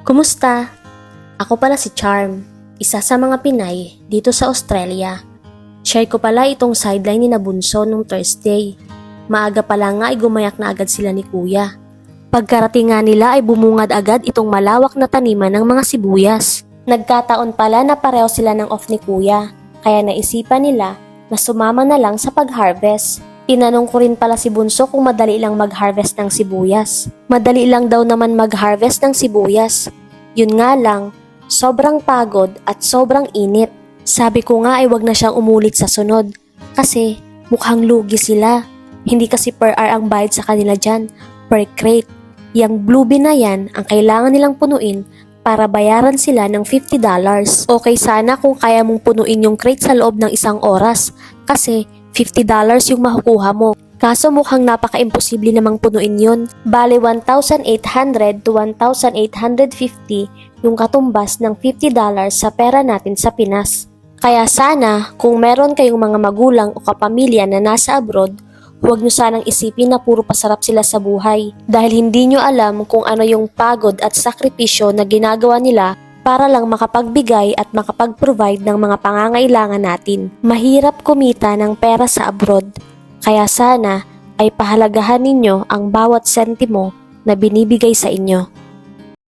Kumusta? Ako pala si Charm, isa sa mga Pinay dito sa Australia. Share ko pala itong sideline ni Nabunso nung Thursday. Maaga pala nga ay gumayak na agad sila ni Kuya. Pagkarating nga nila ay bumungad agad itong malawak na taniman ng mga sibuyas. Nagkataon pala na pareho sila ng off ni Kuya, kaya naisipan nila na sumama na lang sa pag-harvest. Tinanong ko rin pala si Bunso kung madali lang mag-harvest ng sibuyas. Madali lang daw naman mag-harvest ng sibuyas. Yun nga lang, sobrang pagod at sobrang init. Sabi ko nga ay wag na siyang umulit sa sunod kasi mukhang lugi sila. Hindi kasi per hour ang bayad sa kanila dyan, per crate. Yang blue bin na yan ang kailangan nilang punuin para bayaran sila ng $50. Okay sana kung kaya mong punuin yung crate sa loob ng isang oras kasi $50 yung makukuha mo. Kaso mukhang napaka-imposible namang punuin yun. Bale 1,800 to 1,850 yung katumbas ng $50 sa pera natin sa Pinas. Kaya sana kung meron kayong mga magulang o kapamilya na nasa abroad, huwag nyo sanang isipin na puro pasarap sila sa buhay. Dahil hindi nyo alam kung ano yung pagod at sakripisyo na ginagawa nila para lang makapagbigay at makapag-provide ng mga pangangailangan natin. Mahirap kumita ng pera sa abroad, kaya sana ay pahalagahan ninyo ang bawat sentimo na binibigay sa inyo.